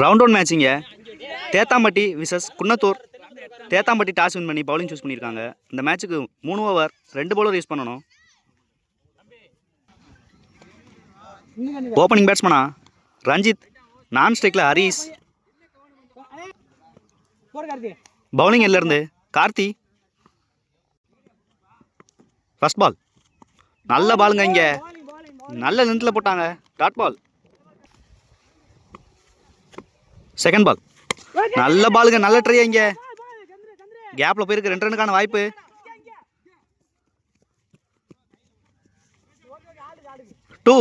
Round one மேட்சிங்க. Thethampatti versus Kunnathur. Thethampatti toss win பண்ணி bowling choose பண்ணியிருக்காங்க. இந்த மேட்ச்சுக்கு 3 ஓவர் 2 பவுலர் யூஸ் பண்ணணும். ஓப்பனிங் பேட்ஸ்மனா ரஞ்சித், நான் ஸ்ட்ரைக்கில் ஹரீஸ், பவுலிங் எல்லிருந்து கார்த்தி. ஃபர்ஸ்ட் பால் நல்ல பாலுங்க, இங்கே நல்ல லென்த்தில் போட்டாங்க. Dot ball. செகண்ட் பால் நல்ல பாலுங்க, நல்ல ட்ரை. இங்கே கேப்பில் போயிருக்கு, 2 ரன்னுக்கான வாய்ப்பு. டூ.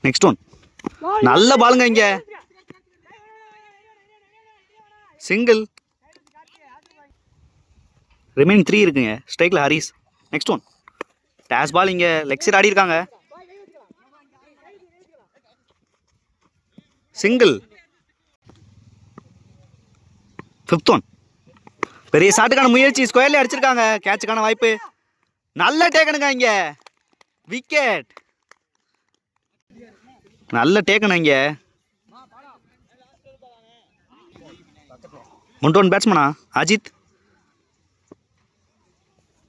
நெக்ஸ்ட் ஒன் நல்ல பாலுங்க, இங்கே சிங்கிள். ரிமைனிங் 3 இருக்குங்க. ஸ்ட்ரைக்கில் ஹரீஸ். நெக்ஸ்ட் ஒன் டேஸ் பால், இங்கே லெக் சைடு ஆடி இருக்காங்க. சிங்கிள். ஃபிஃப்த் ஒன் பெரிய ஷாட்டுக்கான முயற்சி, ஸ்கொயர்லேயே அடிச்சிருக்காங்க. கேட்சுக்கான வாய்ப்பு. நல்ல டேக்கனுங்க, இங்கே விக்கெட். நல்ல டேக்கனு இங்கே. முண்டோன் பேட்ஸ்மனா அஜித்.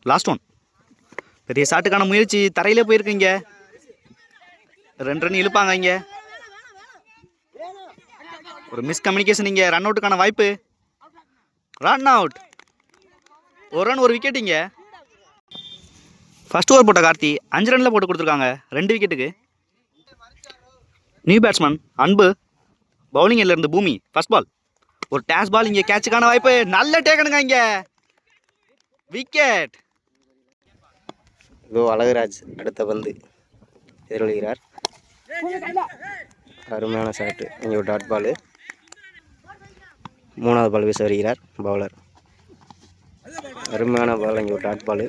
லாஸ்ட் ஒன் பெரிய ஷாட்டுக்கான முயற்சி, தரையிலே போயிருக்கு. இங்கே 2 ரன் இழுப்பாங்க. இங்கே ஒரு மிஸ்கம்யூனிகேஷன். இங்கே ரன் அவுட்டுக்கான வாய்ப்பு. Run out. 1 run 1 wicket. இங்கே ஃபர்ஸ்ட் ஓவர் போட்ட கார்த்தி 5 ரனில் போட்டு கொடுத்துருக்காங்க 2 விக்கெட்டுக்கு. நியூ பேட்ஸ்மேன் அன்பு, பவுலிங் இருந்து பூமி. ஃபர்ஸ்ட் பால் ஒரு டேஸ் பால், இங்கே கேட்சுக்கான வாய்ப்பு. நல்ல டேக்கனுங்க, இங்கே விக்கெட். இதோ அழகுராஜ் அடுத்த பந்து எதிரொலிக்கிறார். அருமையான ஷாட்டு. இங்கே ஒரு டாட் பால். 3வது பால் வீச வருகிறார் பவுலர். அருமையான பால், இங்கே ஒரு டாட் பால்.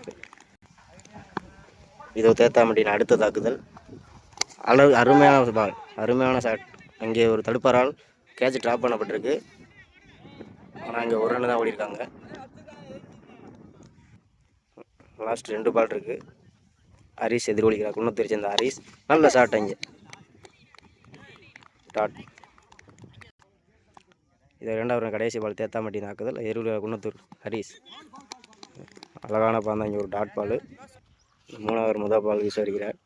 இதோ தேத்தாம்பட்டியின் அடுத்த தாக்குதல். அருமையான பால், அருமையான ஷாட். அங்கே ஒரு தடுப்பாரால் கேட்ச் ட்ராப் பண்ணப்பட்டிருக்கு. ஆனால் அங்கே 1 ரன் தான் ஓடிருக்காங்க. லாஸ்ட் 2 பால் இருக்குது. ஹரீஸ் எதிரொலிக்கிறார், குன்னத்தூரை சேர்ந்த ஹரீஸ். நல்ல ஷாட். அங்கே டாட். இது 2வது கடைசி பால் தேத்தாம்பட்டி தாக்குதல். எதிரொலிக்கிறார் குன்னத்தூர் ஹரீஸ். அழகான பால் தான். இங்கே ஒரு டாட் பால். 3வது முதல் பால் வீச வருகிறார்.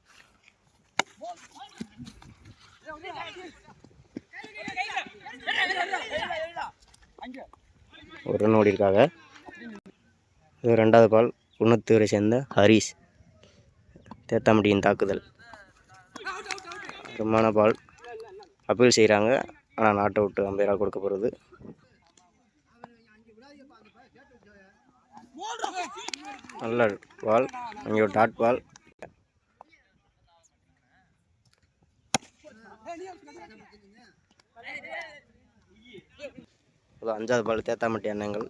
ஒரு ரன் ஓடிருக்காங்க. இது 2வது பால் குன்னத்தூரை சேர்ந்த ஹரீஸ். தேத்தாம்பட்டியின் தாக்குதல். அருமையான பால். அப்பீல் செய்கிறாங்க, ஆனால் நாட் அவுட் அம்பையரால் கொடுக்கப்படுறது. நல்ல பால், அங்கே ஒரு டாட் பால். ஒரு 5வது பால் தேத்தாம்பட்டி அண்ணங்கள்.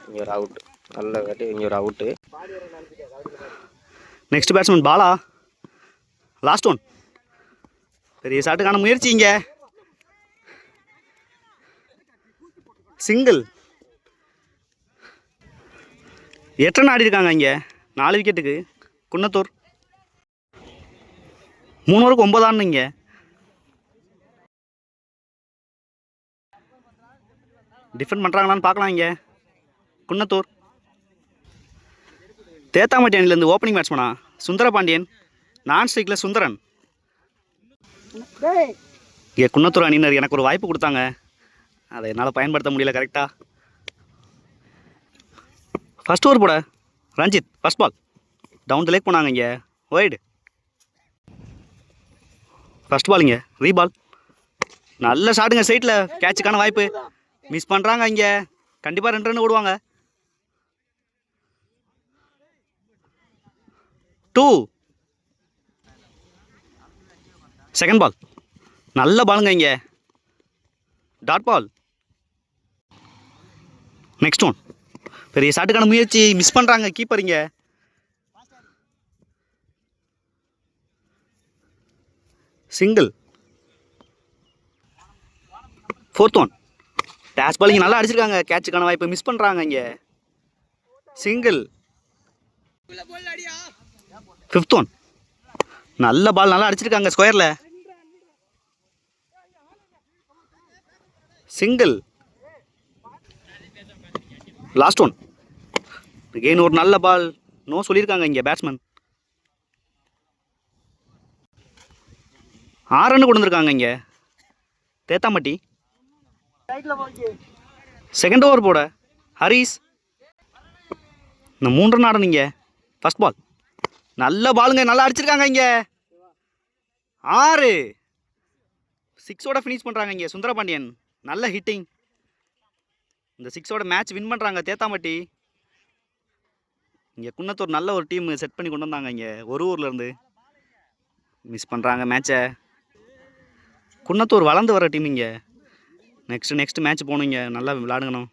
இங்கே ஒரு அவுட். நல்ல கட்டி. இங்கே ஒரு out. Next batsman Bala. Last one பெரிய ஷாட்டுக்கான முயற்சி. இங்கே சிங்கிள். 8 ரன் ஆடி இருக்காங்க. இங்கே 4 விக்கெட்டுக்கு குன்னத்தூர். 3 ஓவருக்கு 9 ஆன். இங்கே டிஃபெண்ட் பண்ணுறாங்களான்னு பார்க்கலாம். இங்கே குன்னத்தூர். தேத்தாம்பட்டி அணிலேருந்து ஓப்பனிங் பேட்ஸ்மனா சுந்தரபாண்டியன், நான் ஸ்ட்ரைக்கில் சுந்தரன். இங்கே குன்னத்தூர் அணியினர் எனக்கு ஒரு வாய்ப்பு கொடுத்தாங்க, அதை என்னால் பயன்படுத்த முடியல கரெக்டாக. ஃபர்ஸ்ட் ஓவர் போட Ranjith. First ball down the leg போனாங்க. இங்கே ஒய்டு. ஃபர்ஸ்ட் பால் இங்கே ரீபால். நல்ல ஷாட்டுங்க, சைட்டில் கேட்சுக்கான வாய்ப்பு. மிஸ் பண்ணுறாங்க. இங்கே கண்டிப்பாக 2 ரன் ஓடுவாங்க. 2. செகண்ட் பால் நல்ல பாலுங்க, இங்கே டாட் பால். நெக்ஸ்ட் ஒன் பெரிய ஷாட்டுக்கான முயற்சி, மிஸ் பண்ணுறாங்க கீப்பர். இங்கே சிங்கிள். 4th ஒன் டேஷ் பால். இங்கே நல்லா அடிச்சிருக்காங்க, கேட்சுக்கான வாய்ப்பு மிஸ் பண்ணுறாங்க. இங்கே சிங்கிள். 5th ஒன் நல்ல பால் நல்லா அடிச்சிருக்காங்க ஸ்கொயரில். சிங்கிள். Last one. அகெயின் ஒரு நல்ல பால். நோ சொல்லியிருக்காங்க இங்கே பேட்ஸ்மேன். 6 ரன் கொண்டு வந்திருக்காங்க இங்கே தேத்தாம்பட்டி. செகண்ட் ஓவர் போட ஹரிஸ். இந்த 3 ரன் ஆடணும் இங்கே. ஃபர்ஸ்ட் பால் நல்ல பாலுங்க, நல்லா அடிச்சிருக்காங்க இங்கே. 6. 6ஓட ஃபினிஷ் பண்ணுறாங்க இங்கே சுந்தரபாண்டியன். நல்ல ஹிட்டிங். இந்த 6ஓட மேட்ச் வின் பண்ணுறாங்க தேத்தாம்பட்டி. இங்கே குன்னத்தூர் நல்ல ஒரு டீம் செட் பண்ணி கொண்டு வந்தாங்க இங்கே ஒரு ஊர்லேருந்து. மிஸ் பண்ணுறாங்க மேட்சை. குன்னத்தூர் வளர்ந்து வர டீம் இங்கே. நெக்ஸ்ட் மேட்ச் போகணும், இங்கே நல்லா விளையாடுங்கணும்.